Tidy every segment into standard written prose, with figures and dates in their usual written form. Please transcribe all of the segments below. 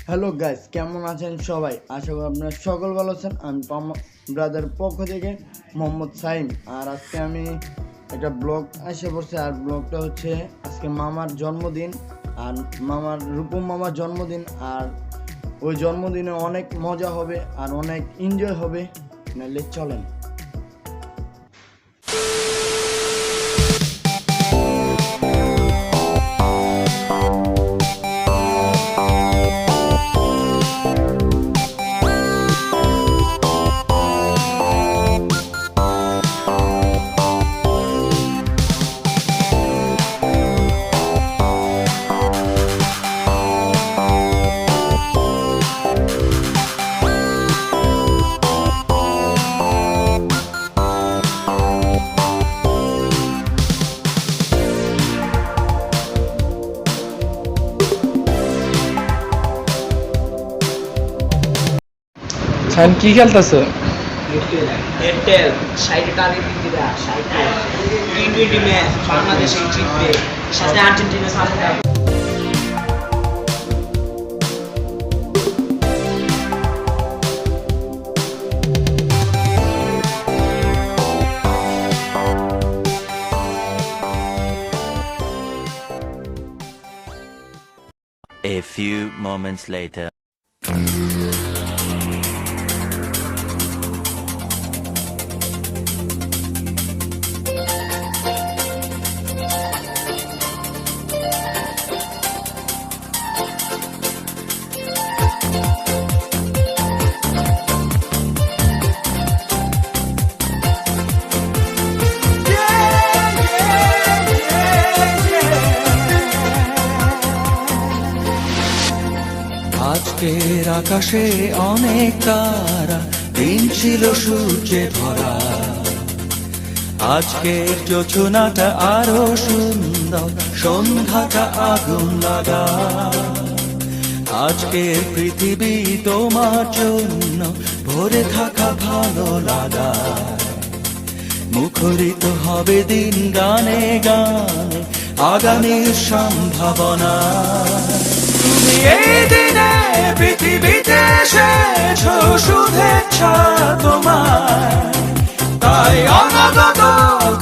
Hello guys, কেমন আছেন সবাই? আশা করি আপনারা সকল ভালো আছেন। আমি পামা ব্রাদার পক্ষ থেকে মোহাম্মদ সাইম। আর আজকে আমি একটা ব্লগ এসে পড়ছে। আর ব্লগটা হচ্ছে আজকে মামার জন্মদিন, আর রূপম মামার জন্মদিন। আর ওই জন্মদিনে অনেক মজা হবে আর অনেক এনজয় হবে। নাহলে চলেন। সাইন কি খেলতেছো? এয়ারটেল 60 টার্গেট দিতে 60 টি20 ম্যাচ বাংলাদেশে জিতবে, সাথে আর্জেন্টিনা সামনে। A few moments later. আজকের আকাশে অনেক তারা, দিন ছিল সূর্যে ভরা। আজকের যোজনাটা আরো সুন্দর, সন্ধ্যাটা আগুন লাগা। আজকের পৃথিবী তোমার জন্য ভরে থাকা ভালো লাগা। মুখরিত হবে দিন গানে গানে, আগামীর সম্ভাবনা। তুমি এই দিনে পৃথিবীতে এসেছো, শুভেচ্ছা তোমার। তাই অনাগত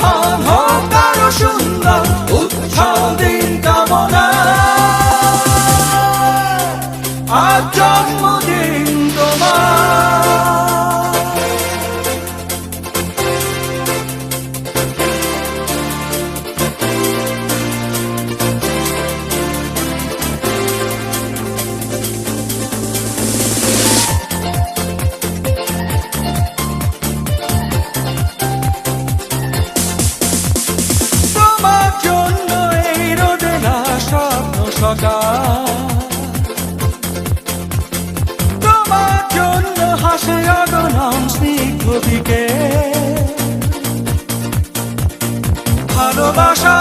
ক্ষণ হোক আরো সুন্দর, উৎসব দিন কামনা। আজ জন্মদিন তোমার। তোমার জন্য হাসে অগণন স্নিগ্ধ দিকে। ভালোবাসা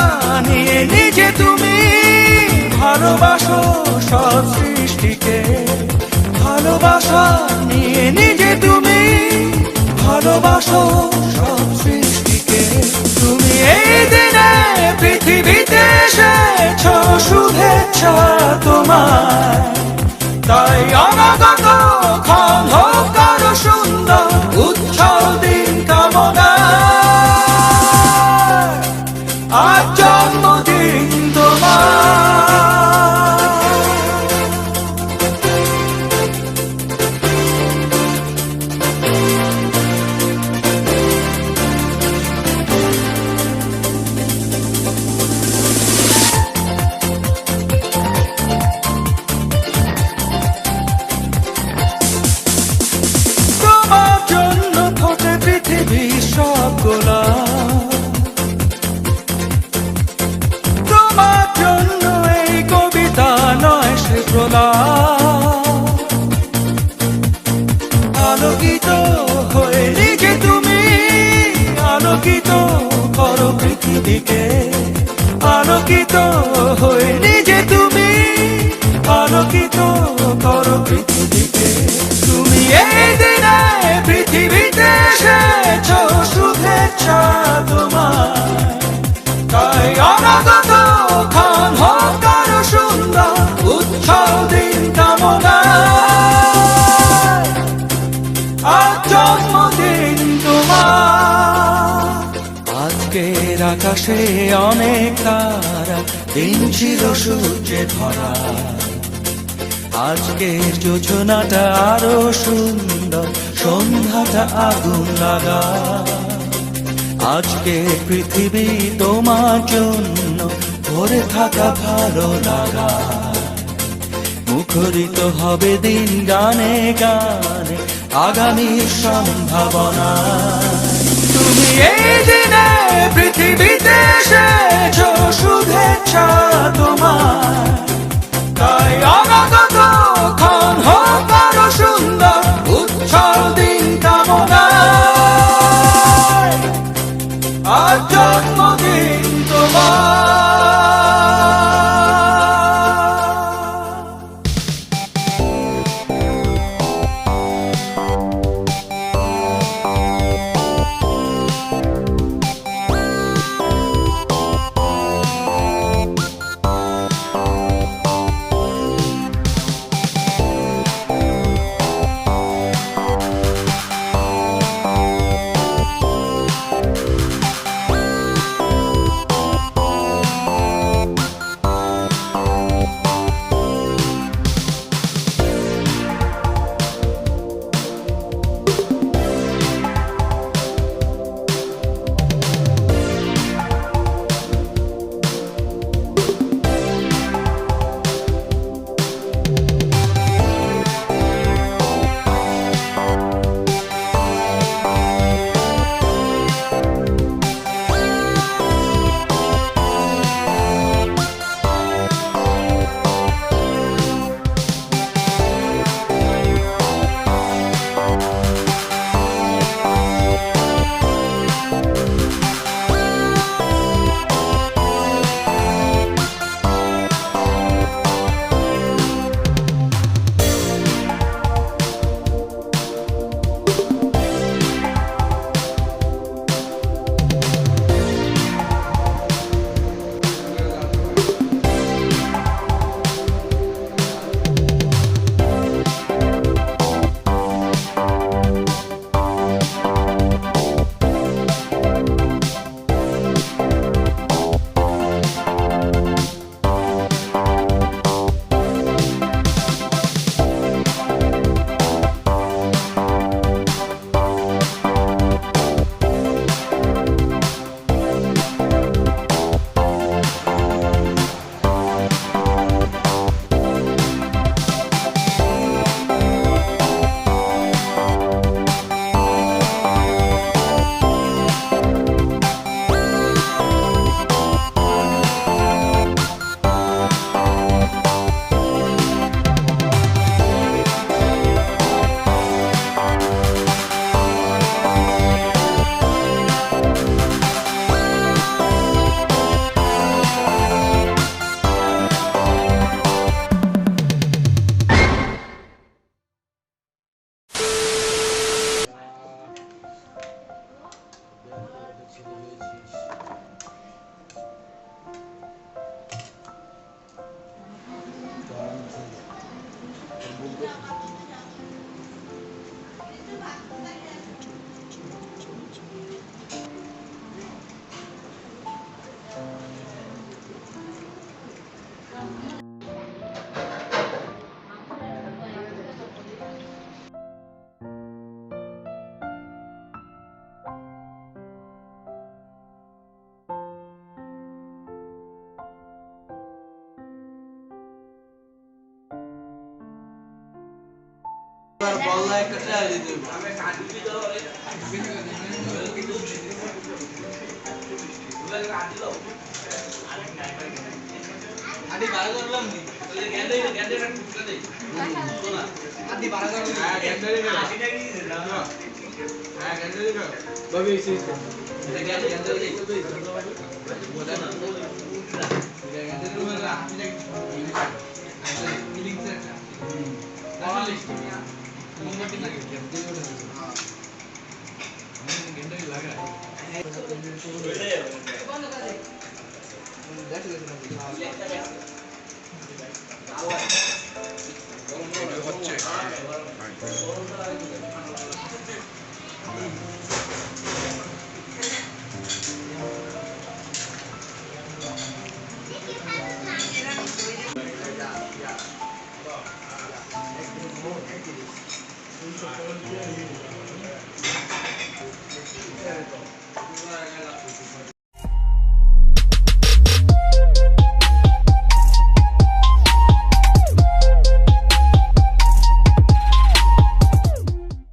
নিয়ে নিজে তুমি ভালোবাসো সব সৃষ্টিকে। ভালোবাসা নিয়ে নিজে তুমি ভালোবাসো সব সৃষ্টিকে। তুমি এই দিনে পৃথিবীতে এসেছো, শুভেচ্ছা তোমার। তাই অনাগত ক্ষণ হোক আরো সুন্দর, উৎসব দিন কামনা। আজ জন্মদিন তোমার। তোমার জন্য এই কবিতা নয় সে প্রলাপ। আলোকিত হয়ে নিজে তুমি আলোকিত করো পৃথিবীকে। আলোকিত হয়ে নিজে তুমি আলোকিত করো পৃথিবীকে। তুমি এই দিনে পৃথিবীতে এসেছো, শুভেচ্ছা তোমার। তাই অনাগত ক্ষণ হোক আরো সুন্দর, উৎসব দিন কামনা। আকাশে অনেক তারা, দিন ছিল সূর্যে ভরা। আজকের যোজনাটা আরো সুন্দর, সন্ধ্যাটা আগুন লাগা। আজকে পৃথিবী তোমার জন্য ভরে থাকা ভালো লাগা। মুখরিত হবে দিন গানে গানে, আগামীর সম্ভাবনা। তুমি এই দিনে পৃথিবীতে এসেছো, শুভেচ্ছা তোমার। তাই অনাগত ক্ষণ হোক আরো সুন্দর, উচ্ছল দিন কামনায়। আজ জন্মদিন তোমার।